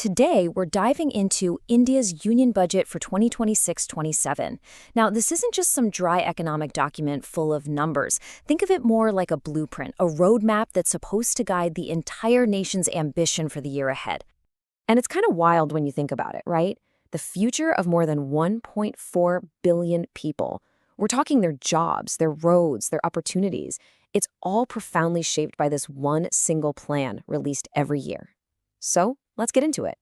Today, we're diving into India's union budget for 2026-27. Now, this isn't just some dry economic document full of numbers. Think of it more like a blueprint, a roadmap that's supposed to guide the entire nation's ambition for the year ahead. And it's kind of wild when you think about it, right? The future of more than 1.4 billion people. We're talking their jobs, their roads, their opportunities. It's all profoundly shaped by this one single plan released every year. So, let's get into it.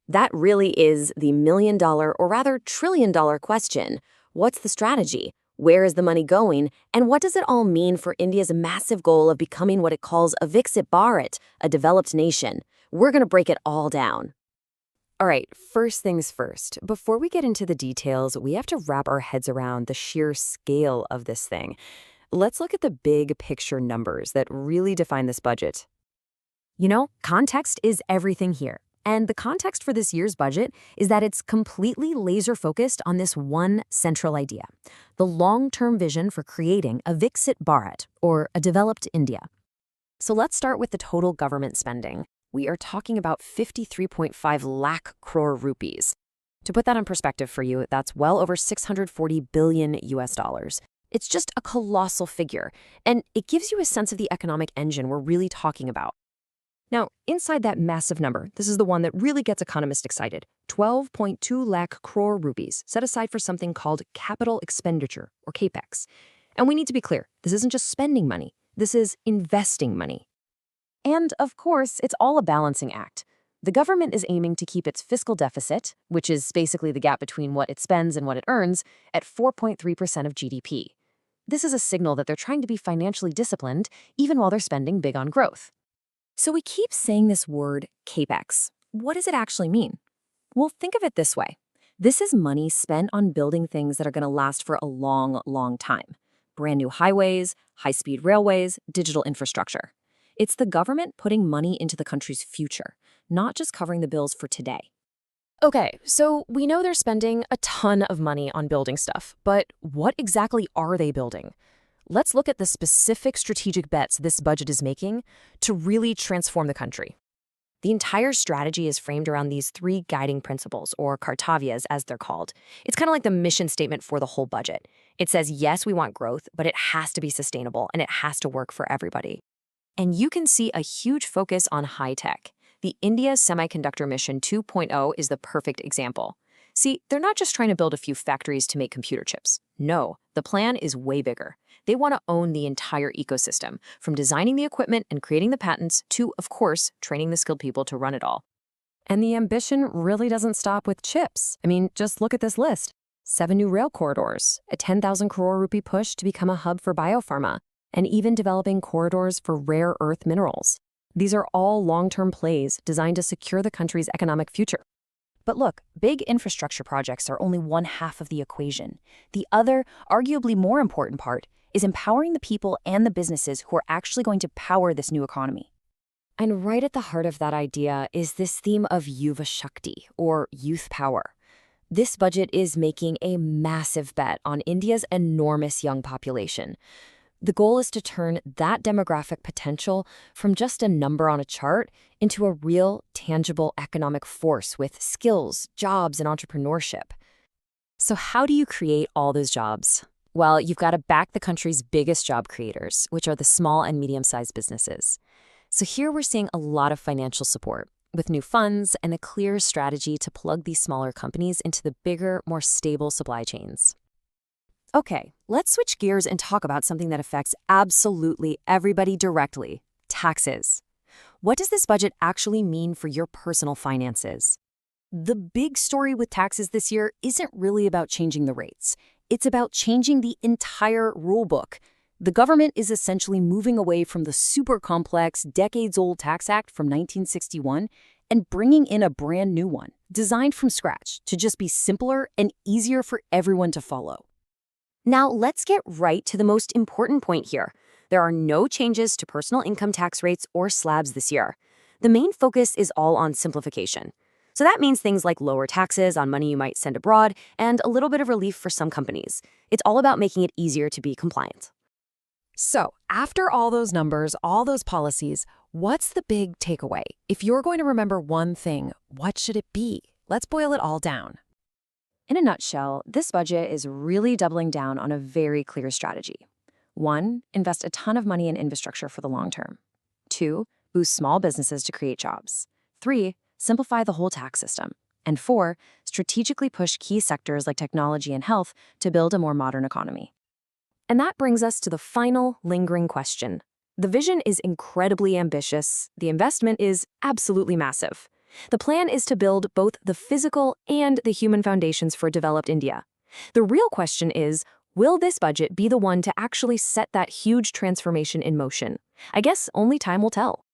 That really is the million-dollar, or rather trillion-dollar question. What's the strategy? Where is the money going? And what does it all mean for India's massive goal of becoming what it calls a Viksit Bharat, a developed nation? We're going to break it all down. All right, first things first. Before we get into the details, we have to wrap our heads around the sheer scale of this thing. Let's look at the big picture numbers that really define this budget. You know, context is everything here. And the context for this year's budget is that it's completely laser-focused on this one central idea, the long-term vision for creating a Viksit Bharat, or a developed India. So let's start with the total government spending. We are talking about 53.5 lakh crore rupees. To put that in perspective for you, that's well over 640 billion US dollars. It's just a colossal figure, and it gives you a sense of the economic engine we're really talking about. Now, inside that massive number, this is the one that really gets economists excited. 12.2 lakh crore rupees set aside for something called capital expenditure, or CAPEX. And we need to be clear, this isn't just spending money, this is investing money. And, of course, it's all a balancing act. The government is aiming to keep its fiscal deficit, which is basically the gap between what it spends and what it earns, at 4.3% of GDP. This is a signal that they're trying to be financially disciplined, even while they're spending big on growth. So we keep saying this word, CAPEX. What does it actually mean? Well, think of it this way. This is money spent on building things that are going to last for a long, long time. Brand new highways, high-speed railways, digital infrastructure. It's the government putting money into the country's future, not just covering the bills for today. Okay, so we know they're spending a ton of money on building stuff, but what exactly are they building? Let's look at the specific strategic bets this budget is making to really transform the country. The entire strategy is framed around these three guiding principles, or kartavyas as they're called. It's kind of like the mission statement for the whole budget. It says, yes, we want growth, but it has to be sustainable and it has to work for everybody. And you can see a huge focus on high tech. The India Semiconductor Mission 2.0 is the perfect example. See, they're not just trying to build a few factories to make computer chips. No, the plan is way bigger. They want to own the entire ecosystem, from designing the equipment and creating the patents to, of course, training the skilled people to run it all. And the ambition really doesn't stop with chips. I mean, just look at this list. 7 new rail corridors, a 10,000 crore rupee push to become a hub for biopharma, and even developing corridors for rare earth minerals. These are all long-term plays designed to secure the country's economic future. But look, big infrastructure projects are only one half of the equation. The other, arguably more important part, is empowering the people and the businesses who are actually going to power this new economy. And right at the heart of that idea is this theme of Yuva Shakti, or youth power. This budget is making a massive bet on India's enormous young population. The goal is to turn that demographic potential from just a number on a chart into a real, tangible economic force with skills, jobs, and entrepreneurship. So how do you create all those jobs? Well, you've got to back the country's biggest job creators, which are the small and medium-sized businesses. So here we're seeing a lot of financial support, with new funds and a clear strategy to plug these smaller companies into the bigger, more stable supply chains. Okay, let's switch gears and talk about something that affects absolutely everybody directly: taxes. What does this budget actually mean for your personal finances? The big story with taxes this year isn't really about changing the rates. It's about changing the entire rulebook. The government is essentially moving away from the super complex, decades-old Tax Act from 1961 and bringing in a brand new one, designed from scratch to just be simpler and easier for everyone to follow. Now, let's get right to the most important point here. There are no changes to personal income tax rates or slabs this year. The main focus is all on simplification. So that means things like lower taxes on money you might send abroad and a little bit of relief for some companies. It's all about making it easier to be compliant. So, after all those numbers, all those policies, what's the big takeaway? If you're going to remember one thing, what should it be? Let's boil it all down. In a nutshell, this budget is really doubling down on a very clear strategy. 1. Invest a ton of money in infrastructure for the long term. 2. Boost small businesses to create jobs. 3. Simplify the whole tax system. And 4. Strategically push key sectors like technology and health to build a more modern economy. And that brings us to the final, lingering question. The vision is incredibly ambitious. The investment is absolutely massive. The plan is to build both the physical and the human foundations for developed India. The real question is, will this budget be the one to actually set that huge transformation in motion? I guess only time will tell.